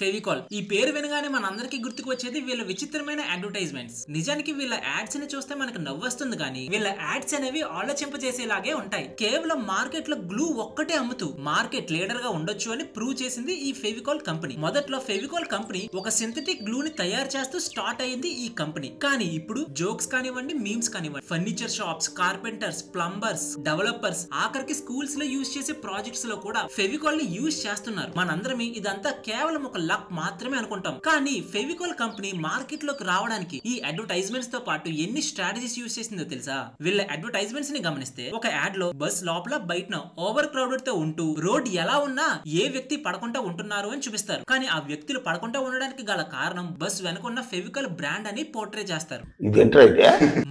ఫెవికాల్ ఈ పేరు వినగానే మనందరికీ గుర్తుకు వచ్చేది వీళ్ళ విచిత్రమైన అడ్వర్టైజ్మెంట్స్. నిజానికి వీళ్ళ యాడ్స్ ని చూస్తే మనకు నవ్వొస్తుంది కానీ వీళ్ళ యాడ్స్ అనేవి ఆలోచింపజేసేలాగే ఉంటాయి. కేవలం మార్కెట్ లో గ్లూ ఒక్కటే అమ్ముతూ మార్కెట్ లీడర్ గా ఉండొచ్చు అని ప్రూవ్ చేసింది ఈ ఫెవికాల్ కంపెనీ. మొదట్లో ఫెవికాల్ కంపెనీ ఒక సింథటిక్ గ్లూ ని తయారు చేస్తూ స్టార్ట్ అయ్యింది ఈ కంపెనీ. కానీ ఇప్పుడు జోక్స్ కానివ్వండి, మీమ్స్ కానివ్వండి, furniture shops, carpenters, plumbers, developers, ఆఖరికి స్కూల్స్ లో యూజ్ చేసే ప్రాజెక్ట్స్ లో కూడా ఫెవికాల్ ని యూజ్ చేస్తున్నారు. మనందరం ఇదంతా కేవలం ఒక లక్ మాత్రమే అనుకుంటాం. కానీ ఫెవికాల్ కంపెనీ మార్కెట్ లోకి రావడానికి ఈ అడ్వర్టైజ్మెంట్స్ తో పాటు ఎన్ని స్ట్రాటజీస్ యూజ్ చేసిందో తెలుసా? వీళ్ళ అడ్వర్టైజ్మెంట్స్ ని గమనిస్తే ఒక యాడ్ లో బస్ లోపల బయట ఓవర్ క్రౌడెడ్ తో ఉంటూ రోడ్ ఎలా ఉన్నా ఏ వ్యక్తి పడకుండా ఉంటున్నారు అని చూపిస్తారు. కానీ ఆ వ్యక్తులు పడకుండా ఉండడానికి గల కారణం బస్ వెనుకున్న ఫెవికాల్ బ్రాండ్ అని పోర్ట్రే చేస్తారు.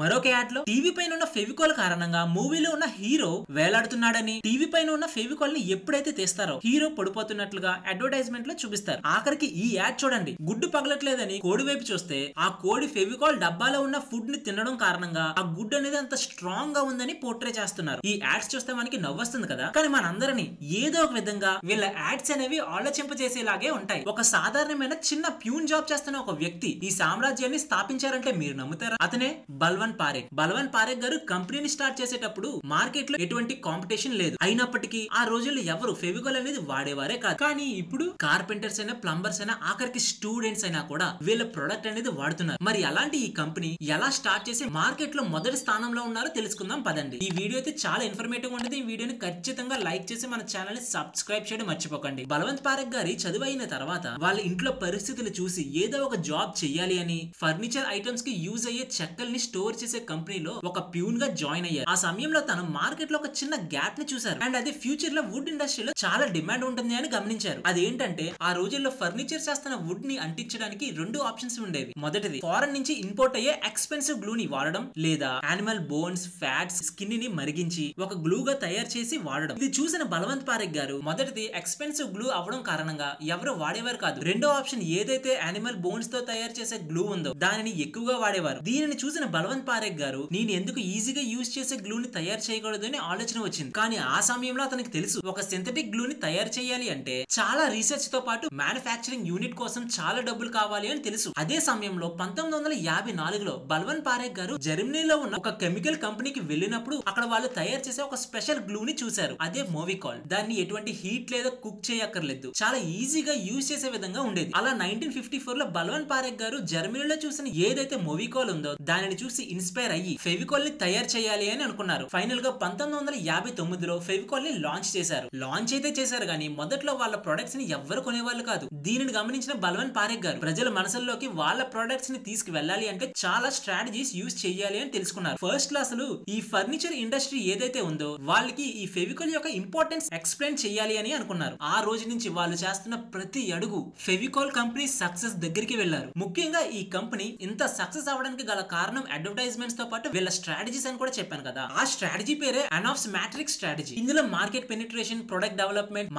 మరొక యాడ్ లో టీవీ పైన ఉన్న ఫెవికాల్ కారణంగా మూవీలో ఉన్న హీరో వేలాడుతున్నాడని, టీవీ పైన ఉన్న ఫెవికాల్ ని ఎప్పుడైతే తీస్తారో హీరో పడిపోతున్నట్లుగా అడ్వర్టైజ్మెంట్ లో చూపిస్తారు. ఆఖరికి ఈ యాడ్ చూడండి, గుడ్డు పగలట్లేదని కోడి వైపు చూస్తే ఆ కోడి ఫెవికాల్ డబ్బాలో ఉన్న ఫుడ్ ని తినడం కారణంగా ఆ గుడ్డు అనేది అంత స్ట్రాంగ్ గా ఉందని పోర్ట్రే చేస్తున్నారు. ఈ యాడ్స్ చూస్తే మనకి నవ్వొస్తుంది కదా, కానీ మనందరినీ ఏదో ఒక విధంగా వీళ్ళ యాడ్స్ అనేవి ఆలోచింపజేసేలాగే ఉంటాయి. ఒక సాధారణమైన చిన్న ప్యూన్ జాబ్ చేస్తున్న ఒక వ్యక్తి ఈ సామ్రాజ్యాన్ని స్థాపించారంటే మీరు నమ్ముతారా? అతనే బల్వన్ పారేఖ్. బల్వన్ పారేఖ్ గారు కంపెనీని స్టార్ట్ చేసేటప్పుడు మార్కెట్ లో ఎటువంటి కాంపిటీషన్ లేదు. అయినప్పటికీ ఆ రోజుల్లో ఎవరు ఫెవికాల్ అనేది వాడేవారే కాదు. కానీ ఇప్పుడు కార్పెంటర్స్ అయినా, ప్లంబర్స్ అయినా, ఆఖరికి స్టూడెంట్స్ అయినా కూడా వీళ్ళ ప్రొడక్ట్ అనేది వాడుతున్నారు. మరి అలాంటి ఈ కంపెనీ ఎలా స్టార్ట్ చేసి మార్కెట్ లో మొదటి స్థానంలో ఉన్నారో తెలుసుకుందాం పదండి. ఈ వీడియో అయితే చాలా ఇన్ఫర్మేటివ్ ఉంటుంది. ఈ వీడియోని ఖచ్చితంగా లైక్ చేసి మన ఛానల్ ని సబ్స్క్రైబ్ చేయడం మర్చిపోకండి. బల్వంత్ పారేఖ్ గారి చదువు అయిన తర్వాత వాళ్ళ ఇంట్లో పరిస్థితులు చూసి ఏదో ఒక జాబ్ చెయ్యాలి అని ఫర్నిచర్ ఐటమ్స్ కి యూజ్ అయ్యే చెక్కల్ని స్టోర్ చేసే కంపెనీలో ఒక ప్యూన్ గా జాయిన్ అయ్యారు. ఆ సమయంలో తను మార్కెట్ లో ఒక చిన్న గ్యాప్ ని చూసారు. అండ్ అది ఫ్యూచర్ లో వుడ్ ఇండస్ట్రీలో చాలా డిమాండ్ ఉంటుంది అని గమనించారు. అదేంటంటే ఆ రోజుల్లో ఫర్నిచర్ చేస్తున్న వుడ్ ని అంటించడానికి రెండు ఆప్షన్స్ ఉండేవి. మొదటిది ఫారెన్ నుంచి ఇంపోర్ట్ అయ్యే ఎక్స్పెన్సివ్ గ్లూ ని వాడడం, లేదా యానిమల్ బోన్స్, ఫ్యాట్స్, స్కిన్ ని మరిగించి ఒక గ్లూ గా తయారు చేసి వాడడం. ఇది చూసిన బల్వంత్ పారేఖ్ గారు మొదటిది ఎక్స్పెన్సివ్ గ్లూ అవడం కారణంగా ఎవరు వాడేవారు కాదు. రెండో ఆప్షన్ ఏదైతే యానిమల్ బోన్స్ తో తయారు చేసే గ్లూ ఉందో దానిని ఎక్కువగా వాడేవారు. దీనిని చూసిన బల్వంత్ పారేఖ్ గారు నేను ఎందుకు ఈజీగా యూజ్ చేసే గ్లూ ని తయారు చేయకూడదు అని ఆలోచన వచ్చింది. కానీ ఆ సమయంలో అతనికి తెలుసు ఒక సింథటిక్ గ్లూ ని తయారు చేయాలి అంటే చాలా రీసెర్చ్ తో పాటు మ్యానుఫ్యాక్చరింగ్ యూనిట్ కోసం చాలా డబ్బులు కావాలి అని తెలుసు. అదే సమయంలో 1954లో బల్వన్ పారేఖ్ గారు జర్మనీలో ఉన్న ఒక కెమికల్ కంపెనీకి వెళ్ళినప్పుడు అక్కడ వాళ్ళు తయారు చేసే ఒక స్పెషల్ గ్లూ ని చూశారు. అదే మోవికాల్. దాన్ని ఎటువంటి హీట్ లేదా కుక్ చేయక్కర్లేదు, చాలా ఈజీగా యూజ్ చేసే విధంగా ఉండేది. అలా 1954లో బల్వన్ పారేఖ్ గారు జర్మనీలో చూసిన ఏదైతే మోవికాల్ ఉందో దానిని చూసి ఇన్స్పైర్ అయ్యి ఫెవికాల్ ని తయారు చేయాలి అని అనుకున్నారు. ఫైనల్ గా 1959లో ఫెవికాల్ ని లాంచ్ చేశారు. లాంచ్ అయితే చేశారు కానీ మొదట్లో వాళ్ళ ప్రొడక్ట్స్ ని ఎవ్వరు కొనేవాళ్ళు కాదు. దీనిని గమనించిన బల్వన్ పారేఖ్ గారు ప్రజల మనసుల్లోకి వాళ్ళ ప్రొడక్ట్స్ ని తీసుకువెళ్ళాలి అంటే చాలా స్ట్రాటజీస్ యూజ్ చేయాలి అని తెలుసుకున్నారు. ఫస్ట్ లో అసలు ఈ ఫర్నిచర్ ఇండస్ట్రీ ఏదైతే ఉందో వాళ్ళకి ఈ ఫెవికాల్ యొక్క ఇంపార్టెన్స్ ఎక్స్ప్లెయిన్ చేయాలి అని అనుకున్నారు. ఆ రోజు నుంచి వాళ్ళు చేస్తున్న ప్రతి అడుగు ఫెవికాల్ కంపెనీ సక్సెస్ దగ్గరికి వెళ్లారు. ముఖ్యంగా ఈ కంపెనీ ఇంత సక్సెస్ అవడానికి గల కారణం అడ్వర్టైజ్మెంట్స్ తో పాటు వీళ్ళ స్ట్రాటజీస్ అని కూడా చెప్పాను కదా. ఆ స్ట్రాటజీ పేరే అనఫ్స్ మ్యాట్రిక్స్ స్ట్రాటజీ. ఇందులో market penetration, product development,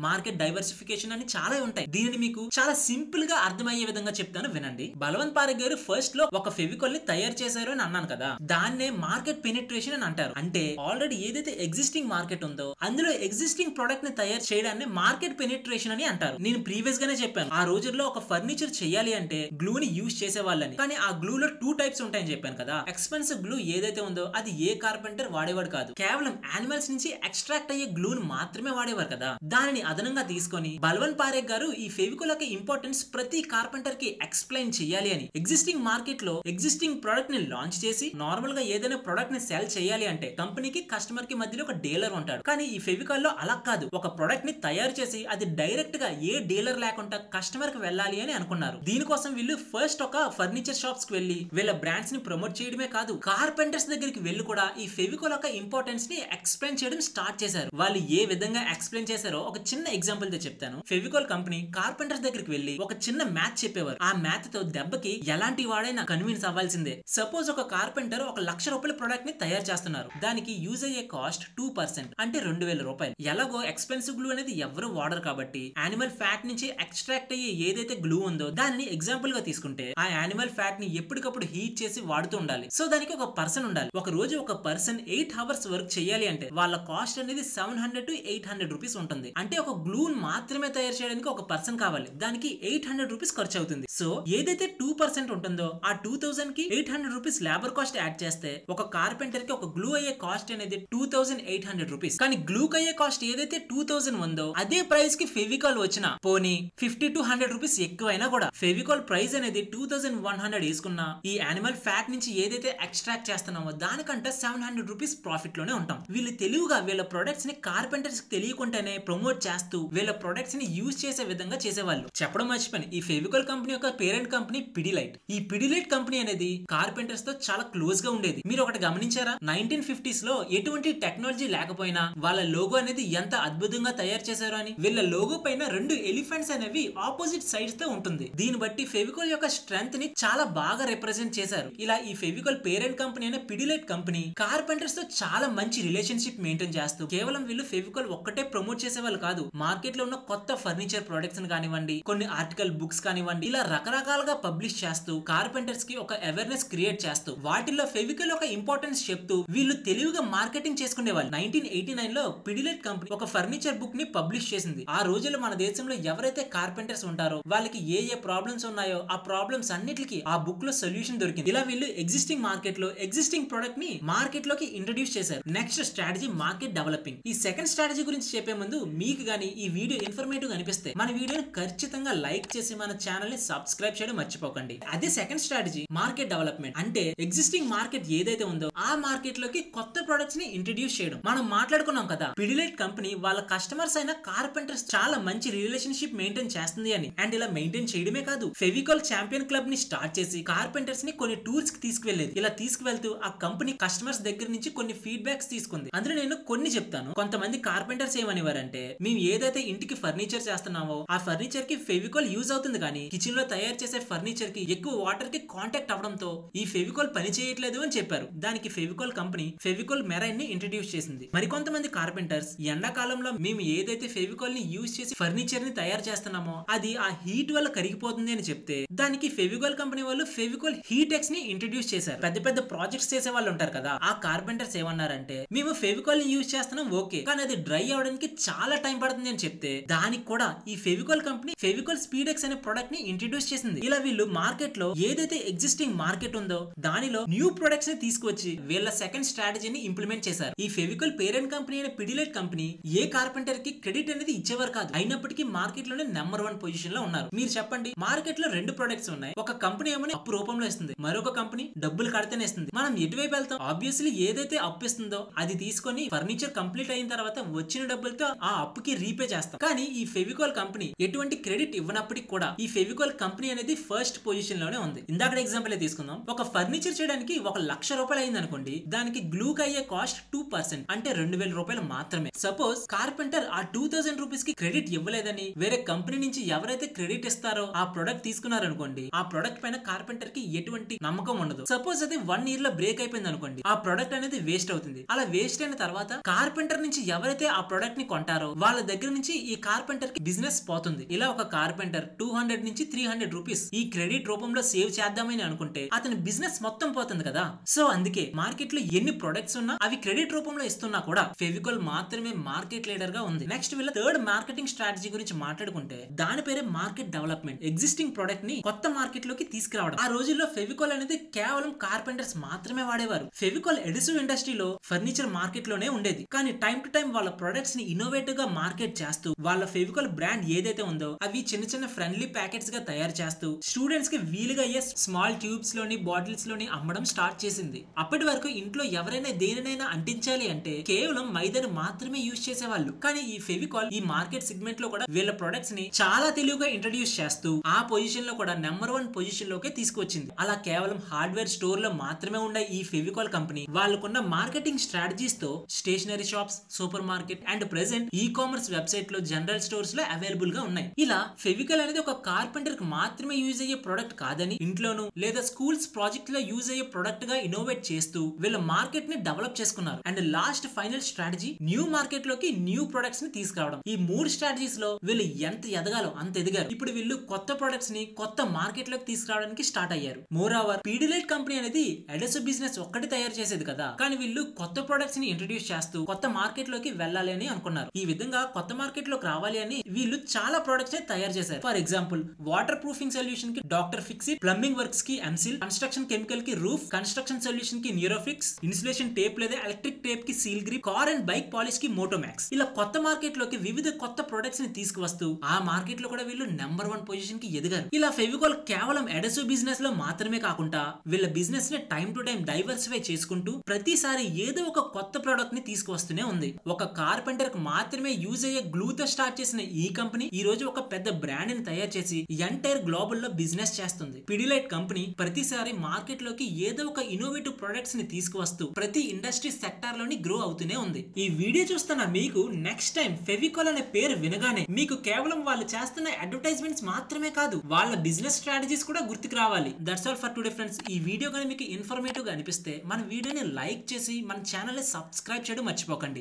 market diversification అని చాలా ఉంటాయి. దీనిని మీకు చాలా సింపుల్ గా అర్థమయ్యే విధంగా చెప్తాను వినండి. బల్వంత్ పారేఖ్ గారు ఫస్ట్ లో ఒక ఫెవికాల్ ని తయారు చేశారు అని అన్నాను కదా, దాన్నే మార్కెట్ పెనిట్రేషన్ అని అంటారు. అంటే ఆల్రెడీ ఏదైతే ఎగ్జిస్టింగ్ మార్కెట్ ఉందో అందులో ఎగ్జిస్టింగ్ ప్రొడక్ట్ ని తయారు చేయడాన్ని మార్కెట్ పెనిట్రేషన్ అని అంటారు. నేను ప్రీవియస్ గానే చెప్పాను ఆ రోజుల్లో ఒక ఫర్నిచర్ చేయాలి అంటే గ్లూ ని యూజ్ చేసేవాళ్ళని. కానీ ఆ గ్లూ లో 2 టైప్స్ ఉంటాయని చెప్పాను కదా. ఎక్స్పెన్సివ్ గ్లూ ఏదైతే ఉందో అది ఏ కార్పెంటర్ వాడేవాడు కాదు. కేవలం యానిమల్స్ నుంచి ఎక్స్ట్రాక్ట్ అయ్యే గ్లూ ని మాత్రమే వాడేవారు కదా. దానిని అదనంగా తీసుకొని బల్వన్ పారేఖ్ గారు ఈ ఫెవికాల్ యొక్క ఇంపార్టెన్స్ ప్రతి కార్పెంటర్ కి ఎక్స్ప్లెయిన్ చేయాలి అని ఎగ్జిస్టింగ్ మార్కెట్ లో ఎగ్జిస్టింగ్ ప్రొడక్ట్ ని లాంచ్ చేసి నార్మల్ గా ఏదైనా ప్రొడక్ట్ ని సెల్ చేయాలి అంటే కంపెనీకి కస్టమర్ కి మధ్యలో ఒక డీలర్ ఉంటాడు. కానీ ఈ ఫెవికాల్ లో అలా కాదు. ఒక ప్రొడక్ట్ ని తయారు చేసి అది డైరెక్ట్ గా ఏ డీలర్ లేకుండా కస్టమర్ కి వెళ్ళాలి అని అనుకున్నారు. దీనికోసం వీళ్ళు ఫస్ట్ ఒక ఫర్నిచర్ షాప్స్ కి వెళ్లి వీళ్ళ బ్రాండ్స్ ని ప్రమోట్ చేయడమే కాదు, కార్పెంటర్స్ దగ్గరికి వెళ్లి కూడా ఈ ఫెవికాల్ యొక్క ఇంపార్టెన్స్ ని ఎక్స్ప్లెయిన్ చేయడం స్టార్ట్ చేశారు. వాళ్ళు ఏ విధంగా ఎక్స్ప్లెయిన్ చేశారో ఒక చిన్న ఎగ్జాంపుల్ తో చెప్తాను. ఫెవికాల్ కంపెనీ కార్పెంటర్స్ దగ్గరికి వెళ్లి ఒక చిన్న మ్యాథ్ చెప్పేవారు. ఆ మ్యాథ్ తో దెబ్బకి ఎలాంటి వాడైనా కన్విన్స్ అవ్వాల్సిందే. సపోజ్ ఒక కార్పెంటర్ ఒక ₹1,00,000 ప్రొడక్ట్ ని తయారు చేస్తున్నారు. దానికి యూజ్ అయ్యే కాస్ట్ 2% అంటే ₹2,000. ఎలాగో ఎక్స్పెన్సివ్ గ్లూ అనేది ఎవరు వాడరు కాబట్టి యానిమల్ ఫ్యాట్ నుంచి ఎక్స్ట్రాక్ట్ అయ్యే ఏదైతే గ్లూ ఉందో దాన్ని ఎగ్జాంపుల్ గా తీసుకుంటే ఆ యానిమల్ ఫ్యాట్ ని ఎప్పటికప్పుడు హీట్ చేసి వాడుతూ ఉండాలి. సో దానికి ఒక పర్సన్ ఉండాలి. ఒక రోజు ఒక పర్సన్ 8 hours వర్క్ చేయాలి అంటే వాళ్ళ కాస్ట్ అనేది 700 to 800 రూపీస్ ఉంటుంది. అంటే ఒక గ్లూ మాత్రమే తయారు చేయడానికి ఒక పర్సన్ కావాలి, దానికి 800 రూపీస్ ఖర్చు అవుతుంది. సో ఏదైతే 2% ఉంటుందో ఆ 2000 కి 800 రూపీస్ లేబర్ కాస్ట్ యాడ్ చేస్తే ఒక కార్పెంటర్ కి ఒక గ్లూ అయ్యే కాస్ట్ అనేది 2800 రూపీస్. కానీ గ్లూ అయ్యే కాస్ట్ ఏదైతే 2000 ఉందో అదే ప్రైస్ కి ఫెవికాల్ వచ్చిన పోనీ 50 to 100 రూపీస్ ఎక్కువైనా కూడా ఫెవికాల్ ప్రైస్ అనేది 2100 వేసుకున్నా ఈ యానిమల్ ఫ్యాట్ నుంచి ఏదైతే ఎక్స్ట్రాక్ట్ చేస్తున్నామో దానికంటే 700 రూపీస్ ప్రాఫిట్ లోనే ఉంటాం. వీళ్ళు తెలివిగా వీళ్ళ ప్రొడక్ట్స్ ని కార్పెంటర్స్ తెలియకుండానే ప్రమోట్ చేస్తూ వీళ్ళ ప్రొడక్ట్స్ ని యూజ్ చేసే విధంగా చేసేవాళ్ళు. చెప్పడం మర్చిపోయాను, ఈ ఫెవికాల్ కంపెనీ యొక్క పేరెంట్ కంపెనీ పిడిలైట్. ఈ పిడిలైట్ కంపెనీ అనేది కార్పెంటర్స్ తో చాలా క్లోజ్ గా ఉండేది. మీరు ఒకటి గమనించారా, 1950s లో ఎటువంటి టెక్నాలజీ లేకపోయినా వాళ్ళ లోగో అనేది ఎంత అద్భుతంగా తయారు చేశారు అని. వీళ్ళ లోగో పైన 2 ఎలిఫెంట్స్ అనేవి ఆపోజిట్ సైడ్స్ తో ఉంటుంది. దీన్ని బట్టి ఫెవికాల్ యొక్క స్ట్రెంగ్త్ ని చాలా బాగా రిప్రజెంట్ చేశారు. ఇలా ఈ ఫెవికాల్ పేరెంట్ కంపెనీ అయిన పిడిలైట్ కంపెనీ కార్పెంటర్స్ తో చాలా మంచి రిలేషన్షిప్ మెయింటైన్ చేస్తూ కేవలం వీళ్ళు ఫెవికాల్ ఒక్కటే ప్రమోట్ చేసే వాళ్ళు కాదు, మార్కెట్ లో ఉన్న కొత్త ఫర్నిచర్ ప్రొడక్ట్స్ కానివ్వండి, కొన్ని ఆర్టికల్ బుక్స్ కానివ్వండి, ఇలా రకరకాలుగా పబ్లిష్ చేస్తూ కార్పెంటర్స్ కి ఒక అవేర్నెస్ క్రియేట్ చేస్తూ వాటిల్లో ఫెవికాల్ ఒక ఇంపార్టెన్స్ చెప్తూ వీళ్ళు తెలివిగా మార్కెటింగ్ చేసుకునే వాళ్ళు. 1989 లో పిడిలైట్ కంపెనీ ఒక ఫర్నిచర్ బుక్ ని పబ్లిష్ చేసింది. ఆ రోజుల్లో మన దేశంలో ఎవరైతే కార్పెంటర్స్ ఉంటారో వాళ్ళకి ఏ ప్రాబ్లమ్స్ ఉన్నాయో ఆ ప్రాబ్లమ్స్ అన్నిటికీ ఆ బుక్ లో సొల్యూషన్ దొరికింది. ఇలా వీళ్ళు ఎగ్జిస్టింగ్ మార్కెట్ లో ఎగ్జిస్టింగ్ ప్రొడక్ట్ ని మార్కెట్ లోకి ఇంట్రడ్యూస్ చేశారు. Next strategy market developing. ఈ సెకండ్ స్ట్రాటజీ గురించి చెప్పే ముందు మీకు గానీ ఈ వీడియో ఇన్ఫర్మేటివ్ అనిపిస్తే మన వీడియోని ఖచ్చితంగా లైక్ చేసి మన ఛానల్ ని సబ్స్క్రైబ్ చేయడం మర్చిపోకండి. అదే సెకండ్ స్ట్రాటజీ మార్కెట్ డెవలప్మెంట్. అంటే ఎగ్జిస్టింగ్ మార్కెట్ ఏదైతే ఉందో ఆ మార్కెట్ లోకి కొత్త ప్రొడక్ట్స్ ని ఇంట్రడ్యూస్ చేయడం. మనం మాట్లాడుకున్నాం కదా, పిడిలైట్ కంపెనీ వాళ్ళ కస్టమర్స్ అయిన కార్పెంటర్స్ చాలా మంచి రిలేషన్షిప్ మెయింటైన్ చేస్తుంది అని. అండ్ ఇలా మెయింటైన్ చేయడమే కాదు, ఫెవికాల్ ఛాంపియన్ క్లబ్ ని స్టార్ట్ చేసి కార్పెంటర్స్ ని కొన్ని టూర్స్ కి తీసుకువెళ్ళేది. ఇలా తీసుకువెళ్తూ ఆ కంపెనీ కస్టమర్స్ దగ్గర నుంచి కొన్ని ఫీడ్బ్యాక్స్ తీసుకుంది. అందులో నేను కొన్ని చెప్తాను. కొంతమంది కార్పెంటర్స్ ఏమనివారంటే, మేము ఏదైతే ఇంటికి ఫర్నిచర్ చేస్తున్నామో ఆ ఫర్నిచర్ కి ఫెవికాల్ యూజ్ అవుతుంది, కానీ కిచెన్ లో తయారు చేసే ఫర్నిచర్ కి ఎక్కువ వాటర్ కి కాంటాక్ట్ అవడంతో ఈ ఫెవికాల్ పని చేయట్లేదు అని చెప్పారు. దానికి ఫెవికాల్ కంపెనీ ఫెవికాల్ మెరైన్ ని ఇంట్రడ్యూస్ చేసింది. మరికొంతమంది కార్పెంటర్స్ ఎండాకాలంలో మేము ఏదైతే ఫెవికాల్ ని యూజ్ చేసి ఫర్నిచర్ ని తయారు చేస్తున్నామో అది ఆ హీట్ వల్ల కరిగిపోతుంది అని చెప్తే దానికి ఫెవికాల్ కంపెనీ వాళ్ళు ఫెవికాల్ హీట్ ఎక్స్ ని ఇంట్రడ్యూస్ చేశారు. పెద్ద పెద్ద ప్రాజెక్ట్స్ చేసే వాళ్ళు ఉంటారు కదా, ఆ కార్పెంటర్స్ ఏమన్నారంటే, మేము ఫెవికాల్ ని యూజ్ చేస్తున్నాం ఓకే, కానీ అది డ్రై అవడానికి చాలా టైం పడుతుంది అని చెప్తే దానికి కూడా ఈ Fevicol company Fevicol speed X అనే ప్రొడక్ట్ ని ఇంట్రడ్యూస్ చేసింది. ఇలా వీళ్ళు మార్కెట్ లో ఏదైతే ఎగ్జిస్టింగ్ మార్కెట్ ఉందో దానిలో న్యూ ప్రొడక్ట్స్ ని తీసుకొచ్చి వీళ్ళ సెకండ్ స్ట్రాటజీని ఇంప్లిమెంట్ చేశారు. ఈ ఫెవికాల్ పేరెంట్ కంపెనీ అయిన పిడిలైట్ కంపెనీ ఏ కార్పెంటర్ కి క్రెడిట్ అనేది ఇచ్చేవారు కాదు. అయినప్పటికీ మార్కెట్ లోనే నెంబర్ 1 పొజిషన్ లో ఉన్నారు. మీరు చెప్పండి, మార్కెట్ లో 2 ప్రొడక్ట్స్ ఉన్నాయి. ఒక కంపెనీ ఏమో అప్పు రూపంలో ఇస్తుంది, మరొక కంపెనీ డబ్బులు కడితేనే ఇస్తుంది. మనం ఎటువైపు వెళ్తాం? ఆబ్వియస్లీ ఏదైతే అప్పు ఇస్తుందో అది తీసుకొని ఫర్నిచర్ కంప్లీట్ అయిన తర్వాత వచ్చిన డబ్బులతో ఆ అప్పుకి రీపే చేస్తాం. కానీ ఈ ఫెవికాల్ కంపెనీ ఎటువంటి క్రెడిట్ ఇవ్వనప్పటికీ కూడా ఈ ఫెవికాల్ కంపెనీ అనేది ఫస్ట్ పొజిషన్ లోనే ఉంది. ఇందాక ఎగ్జాంపుల్ తీసుకుందాం. ఒక ఫర్నిచర్ చేయడానికి 1,00,000 రూపాయలు అయింది అనుకోండి, దానికి గ్లూక్ అయ్యే కాస్ట్ 2%, అంటే 2,000 రూపాయలు మాత్రమే. సపోజ్ కార్పెంటర్ ఆ 2,000 రూపీస్ కి క్రెడిట్ ఇవ్వలేదని వేరే కంపెనీ నుంచి ఎవరైతే క్రెడిట్ ఇస్తారో ఆ ప్రొడక్ట్ తీసుకున్నారనుకోండి, ఆ ప్రొడక్ట్ పైన కార్పెంటర్ కి ఎటువంటి నమ్మకం ఉండదు. సపోజ్ అది 1 ఇయర్ లో బ్రేక్ అయిపోయింది అనుకోండి, ఆ ప్రొడక్ట్ అనేది వేస్ట్ అవుతుంది. అలా వేస్ట్ అయిన తర్వాత కార్పెంటర్ నుంచి ఎవరైతే ఆ ప్రొడక్ట్ ని కొంటారో వాళ్ళ దగ్గర నుంచి ఈ కార్పెంటర్ కి బిజినెస్ పోతుంది. ఇలా ఒక కార్పెంటర్ 200 నుంచి 300 రూపీస్ ఈ క్రెడిట్ రూపంలో సేవ్ చేద్దామని అనుకుంటే అతని బిజినెస్ మొత్తం పోతుంది కదా. సో అందుకే మార్కెట్ లో ఎన్ని ప్రొడక్ట్స్ ఉన్నా అవి క్రెడిట్ రూపంలో ఇస్తున్నా కూడా ఫెవికాల్ మాత్రమే మార్కెట్ లీడర్ గా ఉంది. నెక్స్ట్ వీళ్ళ థర్డ్ మార్కెటింగ్ స్ట్రాటజీ గురించి మాట్లాడుకుంటే దాని పేరే మార్కెట్ డెవలప్మెంట్. ఎగ్జిస్టింగ్ ప్రొడక్ట్ ని కొత్త మార్కెట్ లోకి తీసుకురావడం. ఆ రోజుల్లో ఫెవికాల్ అనేది కేవలం కార్పెంటర్స్ మాత్రమే వాడేవారు. ఫెవికాల్ ఎడిసివ్ ఇండస్ట్రీలో ఫర్నిచర్ మార్కెట్ లోనే ఉండేది. కానీ టైం టు టైం వాళ్ళ ప్రొడక్ట్స్ ని ఇన్నోవేటివ్ గా మార్కెట్ చేస్తూ వాళ్ళ ఫెవికాల్ బ్రాండ్ ఏదైతే ఉందో అవి చిన్న చిన్న ఫ్రెండ్లీ ప్యాకెట్స్ గా తయారు చేస్తూ స్టూడెంట్స్ కి వీలుగా అయ్యే స్మాల్ ట్యూబ్స్ లోని బాటిల్స్ లోని అమ్మడం స్టార్ట్ చేసింది. అప్పటి వరకు ఇంట్లో ఎవరైనా దేనినైనా అంటించాలి అంటే కేవలం మైదాని మాత్రమే యూజ్ చేసేవాళ్ళు. కానీ ఈ ఫెవికాల్ ఈ మార్కెట్ సెగ్మెంట్ లో కూడా వీళ్ళ ప్రొడక్ట్స్ ని చాలా తెలివిగా ఇంట్రడ్యూస్ చేస్తూ ఆ పొజిషన్ లో కూడా నెంబర్ 1 పొజిషన్ లోకే తీసుకొచ్చింది. అలా కేవలం హార్డ్వేర్ స్టోర్ లో మాత్రమే ఉండే ఈ ఫెవికాల్ కంపెనీ వాళ్ళకున్న మార్కెటింగ్ స్ట్రాటజీస్ తో stationery shops, super market and present e commerce website లో జనరల్ స్టోర్స్ లో అవైలబుల్ గా ఉన్నాయి. ఇలా ఫెవికాల్ అనేది ఒక కార్పెంటర్ కి మాత్రమే యూజ్ అయ్యే ప్రొడక్ట్ కాదని ఇంట్లోను లేదా స్కూల్స్ ప్రాజెక్ట్ లో యూజ్ అయ్యే ప్రొడక్ట్ గా ఇన్నోవేట్ చేస్తూ వీళ్ళ మార్కెట్ ని డెవలప్ చేసుకున్నారు. And last final strategy new market లోకి న్యూ ప్రొడక్ట్స్ ని తీసుకురావడం. ఈ 3 స్ట్రాటజీస్ లో వీళ్ళు ఎంత ఎదగాలో అంత ఎదిగారు. ఇప్పుడు వీళ్ళు కొత్త ప్రొడక్ట్స్ ని కొత్త మార్కెట్ లోకి తీసుకురావడానికి స్టార్ట్ అయ్యారు. మోర్ ఓవర్ పిడిలైట్ కంపెనీ అనేది ఎడెసివ్ బిజినెస్ ఒక్కటి తయారు చేసేది కదా, కానీ వీళ్ళు కొత్త ప్రొడక్ట్స్ ని ఇంట్రడ్యూస్ చేస్తూ కొత్త మార్కెట్ లోకి వెళ్ళాలి అని అనుకున్నారు. ఈ విధంగా కొత్త మార్కెట్ లోకి రావాలి అని వీళ్ళు చాలా ప్రొడక్ట్స్ తయారు చేశారు. For example water proofing solution కి డాక్టర్ ఫిక్సిట్, ప్లంబింగ్ వర్క్స్ కి ఎంసిల్, కన్స్ట్రక్షన్ కెమికల్ కి రూఫ్, కన్స్ట్రక్షన్ సొల్యూషన్ కి న్యూరోఫిక్స్, ఇన్సులేషన్ టేప్ లేదా ఎలక్ట్రిక్ టేప్ కి seal grip, car and bike polish కి మోటోమాక్స్. ఇలా కొత్త మార్కెట్ లోకి వివిధ కొత్త ప్రొడక్ట్స్ ని తీసుకువస్తూ ఆ మార్కెట్ లో కూడా వీళ్ళు నెంబర్ 1 పొజిషన్ కి ఎదిగారు. ఇలా ఫెవికాల్ కేవలం అడెసివ్ బిజినెస్ లో మాత్రమే కాకుండా వీళ్ళ బిజినెస్ ని టైం టు టైం డైవర్సిఫై చేసుకుంటూ ప్రతిసారి ఏదో ఒక కొత్త ప్రొడక్ట్ ని తీసుకువస్తూనే ఉంది. ఒక కార్పెంటర్ కి మాత్రమే యూజ్ అయ్యే గ్లూ తో స్టార్ట్ చేసిన ఈ కంపెనీ ఈ రోజు ఒక పెద్ద బ్రాండ్ ని తయారు చేసి ఎంటైర్ గ్లోబల్ లో బిజినెస్ చేస్తుంది. పిడిలైట్ కంపెనీ ప్రతిసారి మార్కెట్ లోకి ఏదో ఒక ఇన్నోవేటివ్ ప్రొడక్ట్స్ ని తీసుకువస్తూ ప్రతి ఇండస్ట్రీ సెక్టార్ లోని గ్రో అవుతూనే ఉంది. ఈ వీడియో చూస్తున్న మీకు నెక్స్ట్ టైం ఫెవికాల్ అనే పేరు వినగానే మీకు కేవలం వాళ్ళు చేస్తున్న అడ్వర్టైజ్మెంట్స్ మాత్రమే కాదు, వాళ్ళ బిజినెస్ స్ట్రాటజీస్ కూడా గుర్తుకు రావాలి. That's all for today friends. ఈ వీడియో కానీ మీకు ఇన్ఫర్మేటివ్ గా అనిపిస్తే మన వీడియోని లైక్ చేసి మన ఛానల్ ని సబ్స్క్రైబ్ చేయడం మర్చిపోకండి.